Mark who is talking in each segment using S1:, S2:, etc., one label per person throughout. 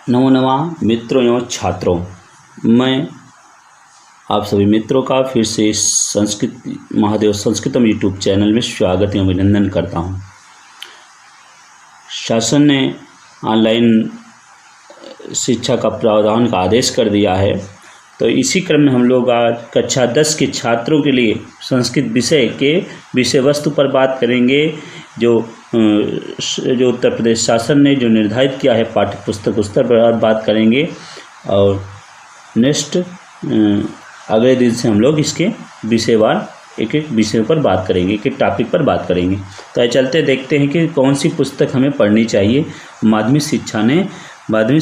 S1: नमो नमः मित्रों एवं छात्रों, मैं आप सभी मित्रों का फिर से इस संस्कृत महादेव संस्कृतम यूट्यूब चैनल में स्वागत एवं अभिनंदन करता हूं। शासन ने ऑनलाइन शिक्षा का प्रावधान का आदेश कर दिया है, तो इसी क्रम में हम लोग आज कक्षा 10 के छात्रों के लिए संस्कृत विषय के विषय वस्तु पर बात करेंगे। जो उत्तर प्रदेश शासन ने जो निर्धारित किया है पाठ्य पुस्तक, उस पर बात करेंगे और नेक्स्ट अगले दिन से हम लोग इसके विषयवार एक एक विषयों पर बात करेंगे, एक एक टॉपिक पर बात करेंगे। तो चलते देखते हैं कि कौन सी पुस्तक हमें पढ़नी चाहिए। माध्यमिक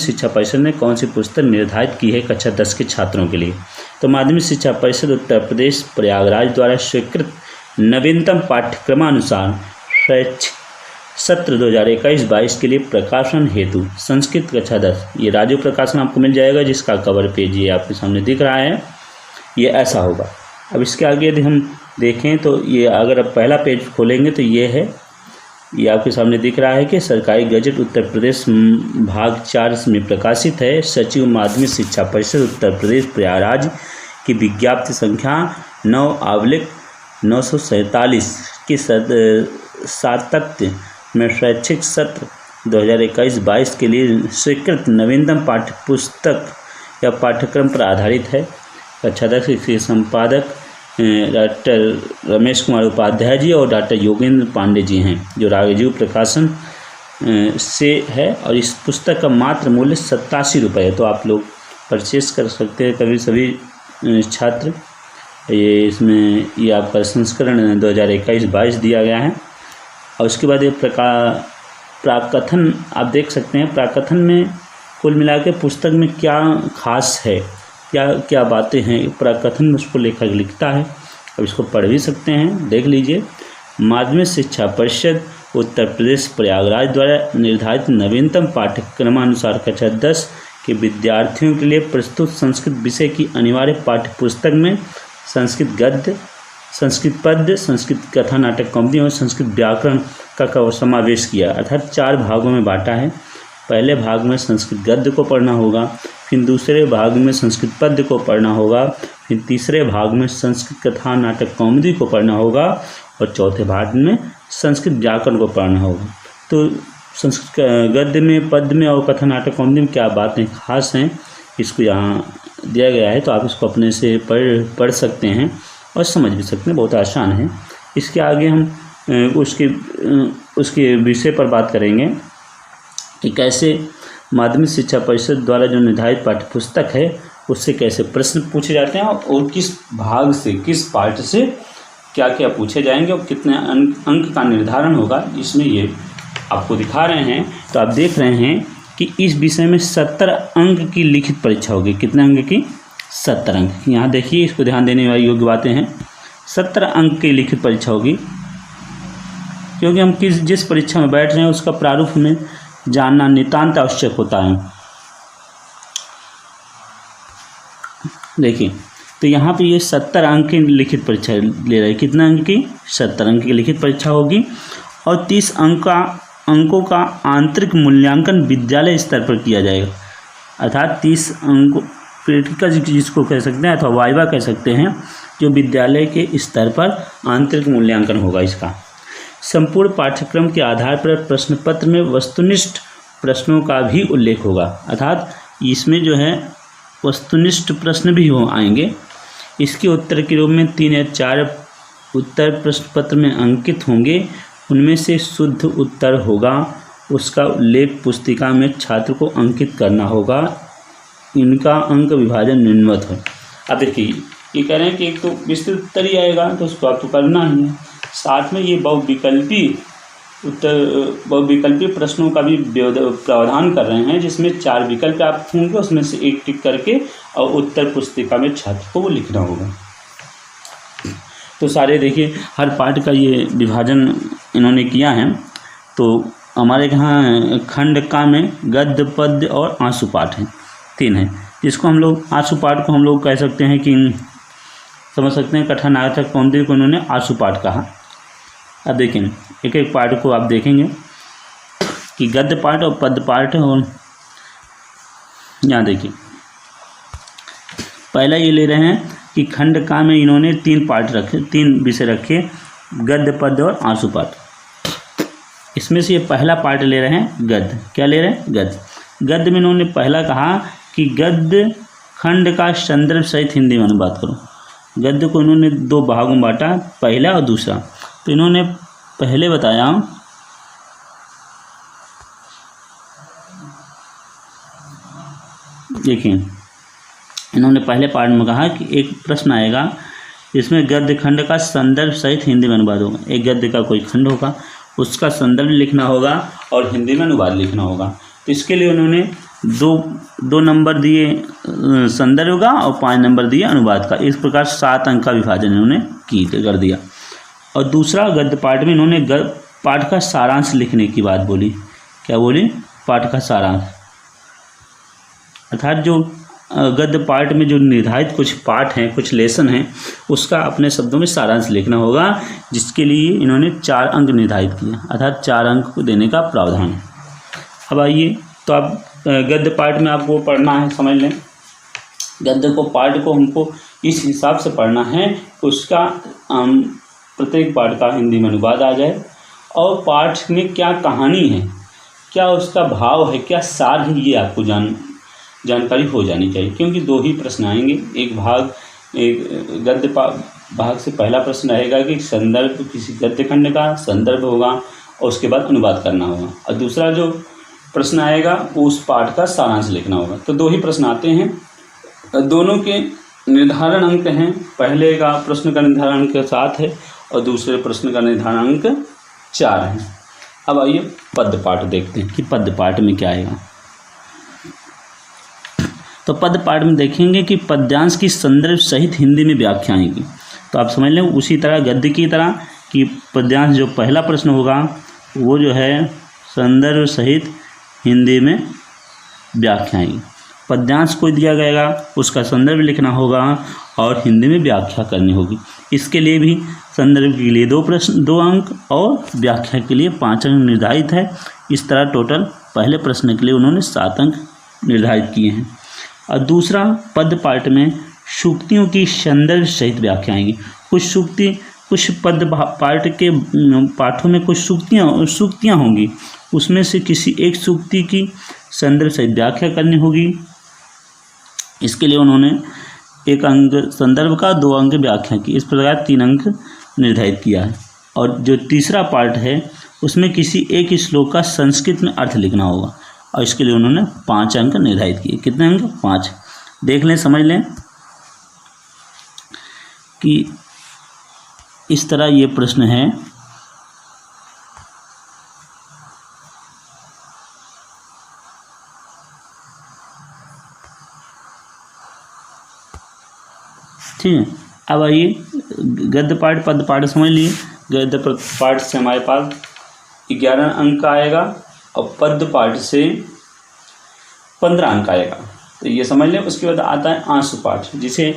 S1: शिक्षा परिषद ने कौन सी पुस्तक निर्धारित की है कक्षा 10 के छात्रों के लिए। तो माध्यमिक शिक्षा परिषद उत्तर प्रदेश प्रयागराज द्वारा स्वीकृत नवीनतम पाठ्यक्रमानुसार शैक्षिक सत्र 2021-22 के लिए प्रकाशन हेतु संस्कृत कक्षा 10, ये राज्य प्रकाशन आपको मिल जाएगा, जिसका कवर पेज ये आपके सामने दिख रहा है, ये ऐसा होगा। अब इसके आगे यदि हम देखें तो ये अगर आप पहला पेज खोलेंगे तो ये है, ये आपके सामने दिख रहा है कि सरकारी गजट उत्तर प्रदेश भाग 4 में प्रकाशित है। सचिव माध्यमिक शिक्षा परिषद उत्तर प्रदेश प्रयागराज की विज्ञप्ति संख्या 9/947 की सातत्य में शैक्षिक सत्र 2021-22 के लिए स्वीकृत नवीनतम पाठ्य पुस्तक या पाठ्यक्रम पर आधारित है। कक्षा 10 के संपादक डॉक्टर रमेश कुमार उपाध्याय जी और डॉक्टर योगेंद्र पांडे जी हैं, जो राज्य प्रकाशन से है, और इस पुस्तक का मात्र मूल्य 87 रुपये है। तो आप लोग परचेस कर सकते हैं कभी सभी छात्र। ये इसमें ये आपका संस्करण 2021-22 दिया गया है। और उसके बाद ये प्राकथन आप देख सकते हैं। प्राकथन में कुल मिला के पुस्तक में क्या खास है, क्या क्या बातें हैं, प्राकथन में उसको लेखक लिखता है। अब इसको पढ़ भी सकते हैं, देख लीजिए। माध्यमिक शिक्षा परिषद उत्तर प्रदेश प्रयागराज द्वारा निर्धारित नवीनतम पाठ्यक्रमानुसार कक्षा 10 के विद्यार्थियों के लिए प्रस्तुत संस्कृत विषय की अनिवार्य पाठ्य पुस्तक में संस्कृत गद्य, संस्कृत पद्य, संस्कृत कथा नाटक कॉमेडी और संस्कृत व्याकरण का समावेश किया, अर्थात 4 भागों में बांटा है। पहले भाग में संस्कृत गद्य को पढ़ना होगा, फिर दूसरे भाग में संस्कृत पद्य को पढ़ना होगा, फिर तीसरे भाग में संस्कृत कथा नाटक कॉमेडी को पढ़ना होगा और चौथे भाग में संस्कृत व्याकरण को पढ़ना होगा। तो संस्कृत गद्य में, पद्य में और कथा नाटक कॉमेडी में क्या बातें खास हैं, इसको यहाँ दिया गया है। तो आप इसको अपने से पढ़ सकते हैं और समझ भी सकते हैं, बहुत आसान है। इसके आगे हम उसके विषय पर बात करेंगे कि कैसे माध्यमिक शिक्षा परिषद द्वारा जो निर्धारित पाठ्य पुस्तक है उससे कैसे प्रश्न पूछे जाते हैं और किस भाग से, किस पार्ट से क्या क्या पूछे जाएंगे और कितने अंक का निर्धारण होगा, इसमें ये आपको दिखा रहे हैं। तो आप देख रहे हैं कि इस विषय में 70 अंक की लिखित परीक्षा होगी। कितने अंक की? 70 अंक। यहाँ देखिए, इसको ध्यान देने वाली योग्य बातें हैं। 70 अंक की लिखित परीक्षा होगी, क्योंकि हम जिस परीक्षा में बैठ रहे हैं उसका प्रारूप हमें जानना नितांत आवश्यक होता है। देखिए, तो यहाँ पे ये 70 अंक की लिखित परीक्षा ले रहे हैं। कितना अंक की? 70 अंक की लिखित परीक्षा होगी और 30 अंकों का आंतरिक मूल्यांकन विद्यालय स्तर पर किया जाएगा, अर्थात 30 अंकों प्रैक्टिकल जिसको कह सकते हैं अथवा वाइवा कह सकते हैं, जो विद्यालय के स्तर पर आंतरिक मूल्यांकन होगा इसका। संपूर्ण पाठ्यक्रम के आधार पर प्रश्न पत्र में वस्तुनिष्ठ प्रश्नों का भी उल्लेख होगा, अर्थात इसमें जो है वस्तुनिष्ठ प्रश्न भी आएंगे। इसके उत्तर के रूप में 3 या 4 उत्तर प्रश्न पत्र में अंकित होंगे, उनमें से शुद्ध उत्तर होगा, उसका उल्लेख पुस्तिका में छात्र को अंकित करना होगा। इनका अंक विभाजन निम्नवत है। अब देखिए, ये कह रहे हैं कि एक तो विस्तृत उत्तर ही आएगा, तो उसको आपको करना ही है। साथ में ये बहुविकल्पी प्रश्नों का भी प्रावधान कर रहे हैं, जिसमें 4 विकल्प आप होंगे, उसमें से एक टिक करके और उत्तर पुस्तिका में छात्र को वो लिखना होगा। तो सारे देखिए, हर पार्ट का ये विभाजन इन्होंने किया है। तो हमारे यहाँ खंड का में गद्य, पद्य और आंसू पाठ है, 3 है, जिसको हम लोग आंसू पाठ को हम लोग कह सकते हैं कि समझ सकते हैं कथा नाटक कॉमेडी को उन्होंने आंसू पाठ कहा। अब देखें, एक एक पाठ को आप देखेंगे कि गद्य पाठ और पद्य पाठ और यहाँ देखिए, पहला ये ले रहे हैं कि खंड का में इन्होंने 3 पार्ट रखे, 3 विषय रखे, गद्य, पद्य और आंसुपाठ। इसमें से ये पहला पार्ट ले रहे हैं गद्य। क्या ले रहे हैं? गद्य। गद्य में इन्होंने पहला कहा कि गद्य खंड का संदर्भ सहित हिंदी में अनुवाद करो। गद्य को इन्होंने 2 भागों में बांटा, पहला और दूसरा। तो इन्होंने पहले बताया देखिए, इन्होंने पहले पार्ट में कहा कि एक प्रश्न आएगा इसमें गद्य खंड का संदर्भ सहित हिंदी में अनुवाद होगा। एक गद्य का कोई खंड होगा, उसका संदर्भ लिखना होगा और हिंदी में अनुवाद लिखना होगा। तो इसके लिए उन्होंने दो नंबर दिए संदर्भ का और 5 नंबर दिए अनुवाद का। इस प्रकार 7 अंक का विभाजन इन्होंने कर दिया। और दूसरा गद्य पाठ में इन्होंने पाठ का सारांश लिखने की बात बोली। क्या बोली? पाठ का सारांश, अर्थात जो गद्य पाठ में जो निर्धारित कुछ पाठ हैं, कुछ लेसन हैं, उसका अपने शब्दों में सारांश लिखना होगा, जिसके लिए इन्होंने 4 अंक निर्धारित किया, अर्थात 4 अंक को देने का प्रावधान है। अब आइए, तो आप गद्य पाठ में आपको पढ़ना है, समझ लें। गद्य को पाठ को हमको इस हिसाब से पढ़ना है कि उसका प्रत्येक पाठ का हिंदी में अनुवाद आ जाए और पाठ में क्या कहानी है, क्या उसका भाव है, क्या सार है, ये आपको जानकारी हो जानी चाहिए। क्योंकि 2 ही प्रश्न आएंगे। एक गद्य भाग से पहला प्रश्न रहेगा कि संदर्भ, किसी गद्य खंड का संदर्भ होगा और उसके बाद अनुवाद करना होगा, और दूसरा जो प्रश्न आएगा वो उस पाठ का सारांश लिखना होगा। तो 2 ही प्रश्न आते हैं। दोनों के निर्धारण अंक हैं। पहले का प्रश्न का निर्धारण अंक 7 है और दूसरे प्रश्न का निर्धारण अंक 4 है। अब आइए पद्य पाठ देखते हैं कि पद्य पाठ में क्या आएगा। तो पद्य पाठ में देखेंगे कि पद्यांश की संदर्भ सहित हिंदी में व्याख्या आएगी। तो आप समझ लें उसी तरह गद्य की तरह कि पद्यांश जो पहला प्रश्न होगा वो जो है संदर्भ सहित हिंदी में व्याख्या आएगी। पद्यांश को दिया जाएगा, उसका संदर्भ लिखना होगा और हिंदी में व्याख्या करनी होगी। इसके लिए भी संदर्भ के लिए 2 अंक और व्याख्या के लिए 5 अंक निर्धारित है। इस तरह टोटल पहले प्रश्न के लिए उन्होंने 7 अंक निर्धारित किए हैं। और दूसरा पद्य पाठ में सूक्तियों की संदर्भ सहित व्याख्या आएंगी। कुछ पद्य पाठ के पाठों में कुछ सूक्तियाँ होंगी, उसमें से किसी एक सूक्ति की संदर्भ सहित व्याख्या करनी होगी। इसके लिए उन्होंने 1 अंक संदर्भ का, 2 अंक व्याख्या की। इस प्रकार 3 अंक निर्धारित किया है। और जो तीसरा पार्ट है उसमें किसी एक श्लोक का संस्कृत में अर्थ लिखना होगा और इसके लिए उन्होंने 5 अंक निर्धारित किए। कितने अंक? 5। देख लें, समझ लें कि इस तरह ये प्रश्न है। ठीक है। अब आइए गद्य पाठ पद्य पाठ समझ लिए। गद्य पाठ से हमारे पास 11 अंक आएगा और पद्य पाठ से 15 अंक आएगा। तो ये समझ लें। उसके बाद आता है आंसू पाठ, जिसे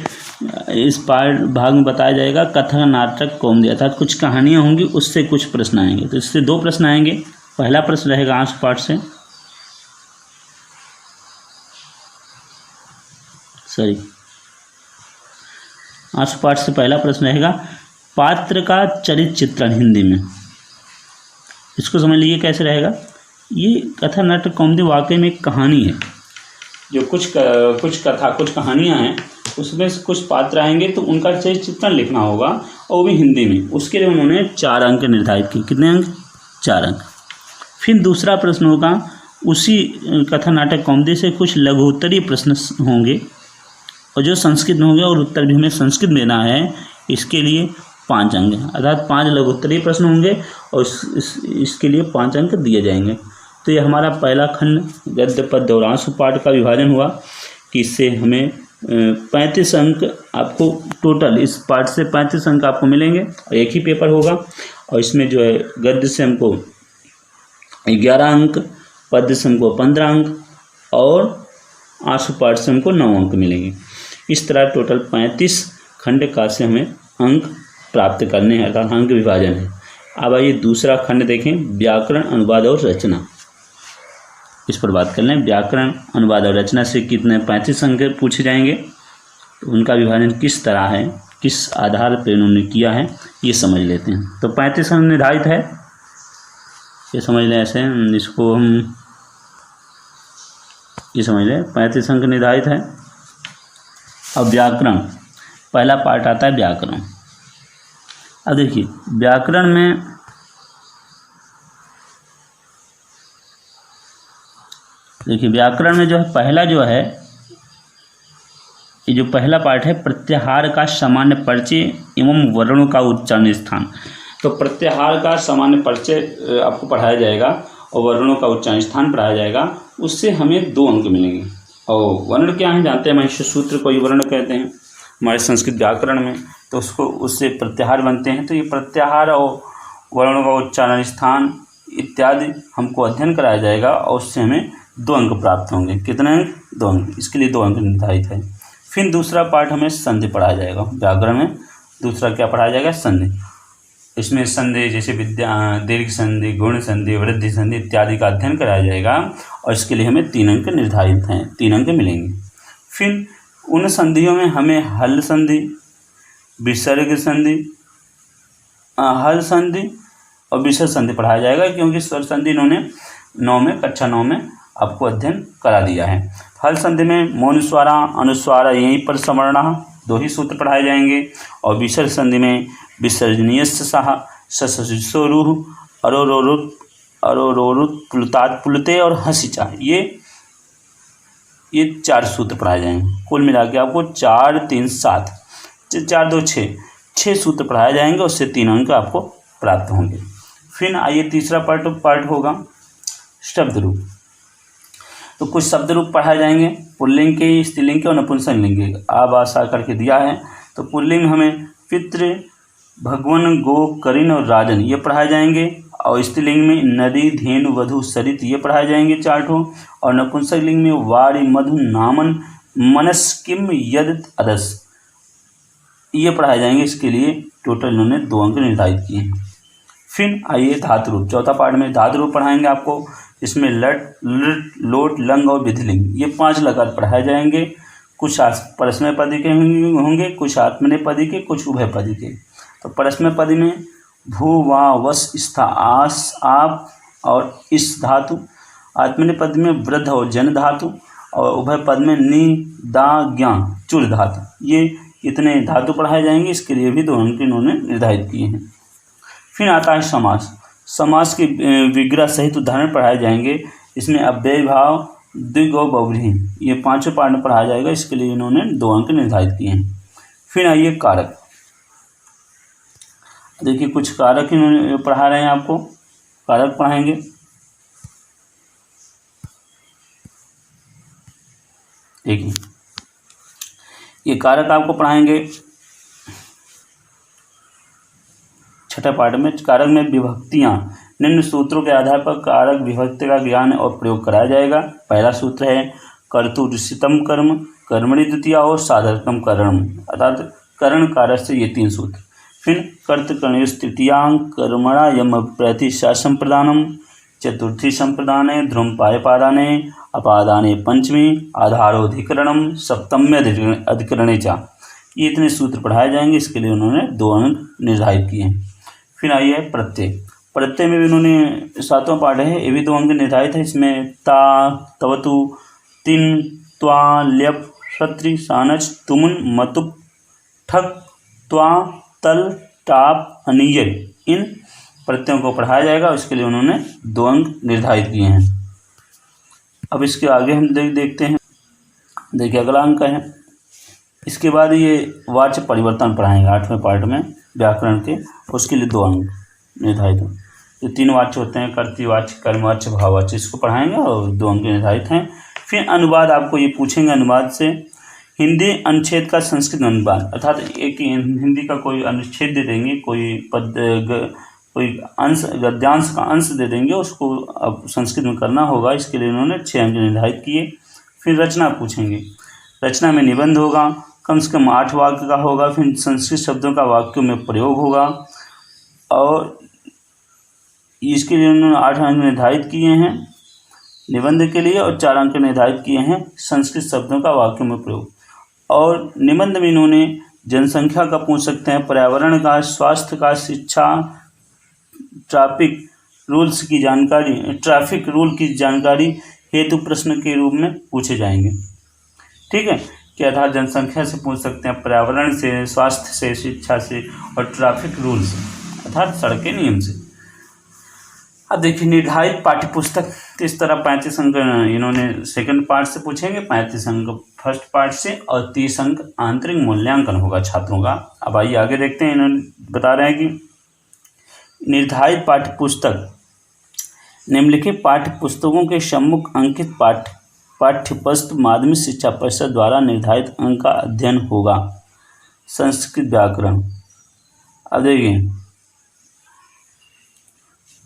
S1: इस भाग में बताया जाएगा कथा, नाटक, कौमुदी, अर्थात कुछ कहानियाँ होंगी, उससे कुछ प्रश्न आएंगे। तो इससे 2 प्रश्न आएंगे। पहला प्रश्न रहेगा आंसू पाठ से, आंसू पाठ से पहला प्रश्न रहेगा पात्र का चरित्र चित्रण हिंदी में। इसको समझ लीजिए कैसे रहेगा। ये कथा, नाटक, कौमुदी वाकई में एक कहानी है। जो कुछ कथा, कुछ कहानियाँ हैं, उसमें से कुछ पात्र आएंगे तो उनका चरित्र चित्रण लिखना होगा और वो भी हिंदी में। उसके लिए उन्होंने 4 अंक निर्धारित किए। कितने अंक? 4 अंक। फिर दूसरा प्रश्न होगा उसी कथा, नाटक, कौमुदी से कुछ लघुत्तरीय प्रश्न होंगे और जो संस्कृत में होंगे और उत्तर भी हमें संस्कृत में देना है। इसके लिए 5 अंक हैं, अर्थात 5 लघुत्तरीय प्रश्न होंगे और इसके लिए 5 अंक दिए जाएंगे। तो ये हमारा पहला खंड गद्य, पद्य और आंसू पाठ का विभाजन हुआ कि इससे हमें 35 अंक आपको टोटल, इस पाठ से 35 अंक आपको मिलेंगे और एक ही पेपर होगा। और इसमें जो है गद्य से हमको 11 अंक, पद्य से हमको 15 अंक और आंसू पाठ से हमको 9 अंक मिलेंगे। इस तरह टोटल 35 खंड का से हमें अंक प्राप्त करने हैं, अर्थात अंक विभाजन है। अब आइए दूसरा खंड देखें, व्याकरण, अनुवाद और रचना। इस पर बात कर लें। व्याकरण, अनुवाद और रचना से कितने 35 अंक पूछे जाएंगे, तो उनका विभाजन किस तरह है, किस आधार पर उन्होंने किया है, ये समझ लेते हैं। तो 35 अंक निर्धारित है, ये समझ लें। ऐसे इसको हम ये समझ लें 35 अंक निर्धारित है। अब व्याकरण, पहला पार्ट आता है व्याकरण। अब देखिए व्याकरण में जो है पहला जो है, ये जो पहला पार्ट है प्रत्याहार का सामान्य परिचय एवं वर्णों का उच्चारण स्थान। तो प्रत्याहार का सामान्य परिचय आपको पढ़ाया जाएगा और वर्णों का उच्चारण स्थान पढ़ाया जाएगा, उससे हमें 2 अंक मिलेंगे। और वर्ण क्या है जानते हैं, महेश्वर सूत्र को ही वर्ण कहते हैं हमारे संस्कृत व्याकरण में, तो उससे प्रत्याहार बनते हैं। तो ये प्रत्याहार और वर्णों का उच्चारण स्थान इत्यादि हमको अध्ययन कराया जाएगा और उससे हमें 2 अंक प्राप्त होंगे। कितने अंक? 2 अंक। इसके लिए 2 अंक निर्धारित है। फिर दूसरा पार्ट हमें संधि पढ़ाया जाएगा। व्याकरण में दूसरा क्या पढ़ाया जाएगा? संधि। इसमें संधि जैसे दीर्घ संधि, गुण संधि, वृद्धि संधि इत्यादि का अध्ययन कराया जाएगा और इसके लिए हमें 3 अंक निर्धारित हैं, 3 अंक मिलेंगे। फिर उन संधियों में हमें हल संधि, विसर्ग संधि, हल संधि और विसर्ग संधि पढ़ाया जाएगा, क्योंकि स्वर संधि इन्होंने कक्षा 9 में आपको अध्ययन करा दिया है। हल संधि में मौन स्वारा, अनुस्वारा, यहीं पर सवर्णा 2 ही सूत्र पढ़ाए जाएंगे। और विसर्ग संधि में विसर्जनीय सह ससोरूह, अरोरोरुत, प्लुतात प्लुते और हसिचा, ये 4 सूत्र पढ़ाए जाएंगे। कुल मिला के आपको 4, 3, 7, 4, 2, 6 सूत्र पढ़ाए जाएंगे, उससे 3 अंक आपको प्राप्त होंगे। फिर आइए तीसरा पार्ट होगा शब्द रूप। तो कुछ शब्द रूप पढ़ाए जाएंगे, पुल्लिंग के, स्त्रीलिंग के और नपुंसकलिंग के। आशा करके दिया है। तो पुल्लिंग हमें पितृ, भगवन, गो, करिन और राजन ये पढ़ाए जाएंगे। और स्त्रीलिंग में नदी, धेनु, वधु, सरित ये पढ़ाए जाएंगे 4 ठो। और नपुंसकलिंग में वारी, मधु, नामन, मनस, किम, यद, अदस ये पढ़ाए जाएंगे। इसके लिए टोटल इन्होंने 2 अंक निर्धारित किए हैं। फिर आइए धातु रूप। चौथा पार्ट में धातु रूप पढ़ाएंगे आपको। इसमें लट, लोट, लंग और विधिलिंग ये 5 लगातार पढ़ाए जाएंगे। कुछ परस्मैपदी के होंगे, कुछ आत्मनेपदी के, कुछ उभयपदी के। तो परस्मैपदी में भू, वा, वस, स्था, आस, आप और इस धातु। आत्मनेपदी में वृद्ध और जन धातु। और उभयपद में नि, दा, ज्ञा, चुर धातु। ये इतने धातु पढ़ाए जाएंगे। इसके लिए भी 2 अंक इन्होंने निर्धारित किए हैं। फिर आता है समास। समास के विग्रह सहित उदाहरण पढ़ाए जाएंगे। इसमें अव्यय भाव, द्विग और बहुव्रीहि ये 5 पार्ट में पढ़ाया जाएगा। इसके लिए इन्होंने 2 अंक निर्धारित किए हैं। फिर आइए कारक। देखिए कुछ कारक इन्होंने पढ़ा रहे हैं आपको, कारक पढ़ाएंगे। देखिए ये कारक आपको पढ़ाएंगे। छठे पार्ट में कारक में विभक्तियाँ। निम्न सूत्रों के आधार पर कारक विभक्ति का ज्ञान और प्रयोग कराया जाएगा। पहला सूत्र है कर्तुरुषितम कर्म, कर्मणि द्वितीया और साधारणतम कर्म, अर्थात करण कारक से ये 3 सूत्र। फिर कर्तकर्णयोस् तृतीयांक, कर्मणा यम प्रति संप्रदानम, चतुर्थी संप्रदाने ध्रुम पायपादाने, अपादाने पंचमी, आधारोधिकरणम, सप्तम्य अधिकरणे चा ये इतने सूत्र पढ़ाए जाएंगे। इसके लिए उन्होंने 2 अंक निर्धारित किए हैं। फिर आइए प्रत्यय। प्रत्यय में भी इन्होंने 7वां पार्ट है, ये भी 2 अंक निर्धारित है। इसमें ता, तवतु, तिन, त्वा, ल्यप, क्षत्रि, सानच, तुमुन, मतुप, ठक, त्वा, तल, टाप, अनियल इन प्रत्ययों को पढ़ाया जाएगा। इसके लिए उन्होंने 2 अंक निर्धारित किए हैं। अब इसके आगे हम देखते हैं। देखिए अगला अंक है। इसके बाद ये वाच्य परिवर्तन पढ़ाएंगे 8वें पार्ट में व्याकरण के, उसके लिए 2 अंक निर्धारित हैं। ये 3 वाच्य होते हैं, कर्तृवाच्य, कर्मवाच्य, भाववाच्य, इसको पढ़ाएंगे और 2 अंक निर्धारित हैं। फिर अनुवाद आपको ये पूछेंगे, अनुवाद से हिंदी अनुच्छेद का संस्कृत अनुवाद, अर्थात एक हिंदी का कोई अनुच्छेद दे देंगे, कोई अंश, गद्यांश का अंश दे देंगे, उसको अब संस्कृत में करना होगा। इसके लिए इन्होंने 6 अंक निर्धारित किए। फिर रचना पूछेंगे। रचना में निबंध होगा, कम से कम 8 वाक्य का होगा। फिर संस्कृत शब्दों का वाक्यों में प्रयोग होगा और इसके लिए उन्होंने 8 अंक निर्धारित किए हैं। निबंध के लिए और 4 अंक निर्धारित किए हैं संस्कृत शब्दों का वाक्यों में प्रयोग। और निबंध में इन्होंने जनसंख्या का पूछ सकते हैं, पर्यावरण का, स्वास्थ्य का, शिक्षा, ट्रैफिक रूल की जानकारी हेतु प्रश्न के रूप में पूछे जाएंगे। ठीक है, कि आधार जनसंख्या से पूछ सकते हैं, पर्यावरण से, स्वास्थ्य से, शिक्षा से और ट्रैफिक रूल से अर्थात सड़क के नियम से। अब देखिए निर्धारित पाठ्यपुस्तक किस तरह 35 अंक इन्होंने सेकंड पार्ट से पूछेंगे, 35 अंक फर्स्ट पार्ट से और 30 अंक आंतरिक मूल्यांकन होगा छात्रों का। अब आइए आगे देखते हैं। इन्होंने बता रहे हैं कि निर्धारित पाठ्यपुस्तक निम्नलिखित पाठ्यपुस्तकों के सम्मुख अंकित पाठ्यपुस्तक माध्यमिक शिक्षा परिषद द्वारा निर्धारित अंक का अध्ययन होगा। संस्कृत व्याकरण। अब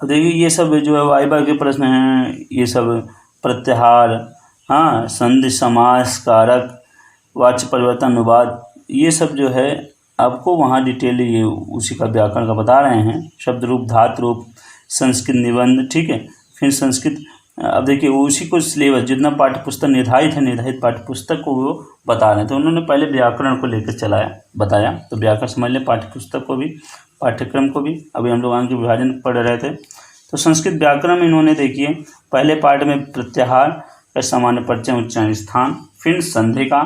S1: देखिए ये सब जो है वाइवा के प्रश्न हैं, ये सब प्रत्याहार, हाँ, संधि, समास, कारक, वाच्य परिवर्तन, अनुवाद, ये सब जो है आपको वहाँ डिटेल ये उसी का व्याकरण का बता रहे हैं। शब्द रूप, धातु रूप, संस्कृत निबंध, ठीक है। फिर संस्कृत, अब देखिए उसी को सिलेबस जितना पाठ्यपुस्तक निर्धारित है, निर्धारित पाठ्यपुस्तक को वो बता रहे हैं। तो उन्होंने पहले व्याकरण को लेकर बताया, तो व्याकरण समझ लें, पाठ्यपुस्तक को भी, पाठ्यक्रम को भी। अभी हम लोग अंक विभाजन पढ़ रहे थे। तो संस्कृत व्याकरण में इन्होंने देखिए पहले पार्ट में प्रत्याहार का सामान्य परिचय, उच्चारण, स्थान, फिर संधि का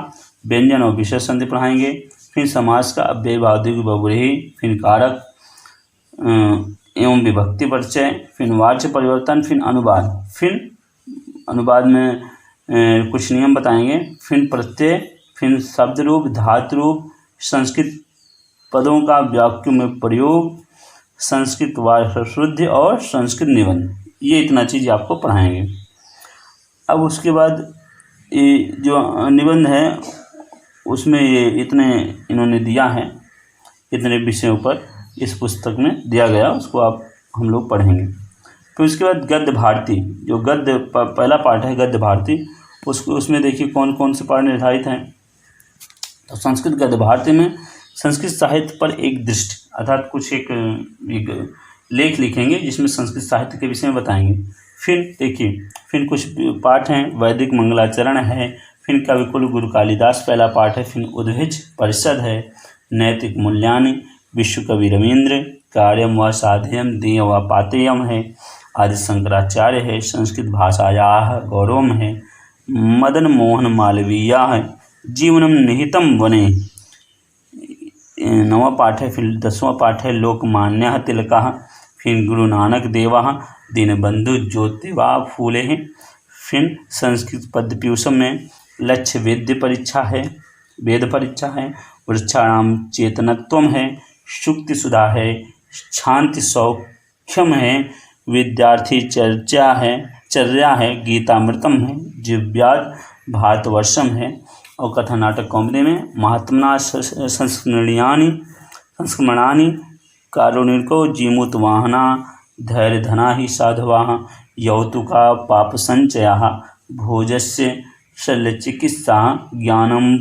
S1: व्यंजन और विशेष संधि पढ़ाएंगे, फिर समास का अव्यय, भावदिक, बहुव्रीहि, फिर कारक एवं विभक्ति परिचय, फिर वाच्य परिवर्तन, फिर अनुवाद में कुछ नियम बताएंगे, फिर प्रत्यय, फिर शब्द रूप, धातु रूप, संस्कृत पदों का वाक्यों में प्रयोग, संस्कृत वाक्य शुद्धि और संस्कृत निबंध। ये इतना चीज़ आपको पढ़ाएंगे। अब उसके बाद ये जो निबंध है उसमें ये इतने इन्होंने दिया है, इतने विषयों पर इस पुस्तक में दिया गया, उसको हम लोग पढ़ेंगे। फिर उसके बाद गद्य भारती, जो गद्य पहला पार्ट है गद्य भारती, उसमें देखिए कौन कौन से पार्ट निर्धारित हैं। तो संस्कृत गद्य भारती में संस्कृत साहित्य पर एक दृष्टि, अर्थात कुछ एक लेख लिखेंगे जिसमें संस्कृत साहित्य के विषय में बताएंगे। फिर देखिए फिर कुछ पाठ हैं, वैदिक मंगलाचरण है, फिर कविकुल गुरु कालिदास पहला पाठ है, फिर उद्भिज परिषद है, नैतिक मूल्यानि, विश्व कवि रवींद्र, कार्यम व साध्यम, देय व पातेयम है, आदि शंकराचार्य है, संस्कृत भाषायाः गौरवम है, मदन मोहन मालवीय है, जीवनम निहितम वने, 9वां पाठ है। फिर 10वां पाठ है लोकमान्य तिलकः, फिर गुरु नानक देवः, दीनबंधु ज्योतिबा फूले हैं। फिर संस्कृत पद्यपीयूषम में लक्ष्य वेद परीक्षा है, वृक्षाणाम चेतनत्वम है, शुक्ति सुधा है, शांति सौख्यम है, विद्यार्थी चर्या है, गीतामृतम है, जिव्याद भारतवर्षम है, और कथा नाटक कॉमेडी में महात्मना संस्मरणानि कारुणिको जीमूतवाहना, धैर्य धना ही साधवाः, यौतुका पाप संचयाः, भोजस्य शल्यचिकित्सा, ज्ञानम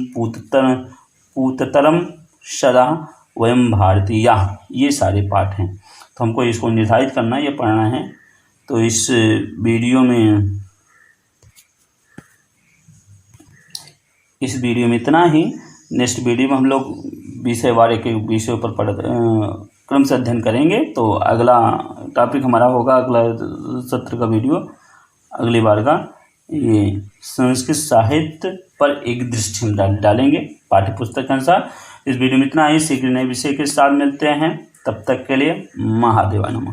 S1: पूततरम सदा वयम भारतीया। ये सारे पाठ हैं। तो हमको इसको निर्धारित करना, ये पढ़ना है। तो इस वीडियो में इतना ही। नेक्स्ट वीडियो में हम लोग विषयवार के विषयों पर क्रम से अध्ययन करेंगे। तो अगला टॉपिक हमारा होगा, अगला सत्र का वीडियो अगली बार का, ये संस्कृत साहित्य पर एक दृष्टि हम डालेंगे पाठ्यपुस्तक के अनुसार। इस वीडियो में इतना ही। शीघ्र नए विषय के साथ मिलते हैं, तब तक के लिए महादेवा नमः।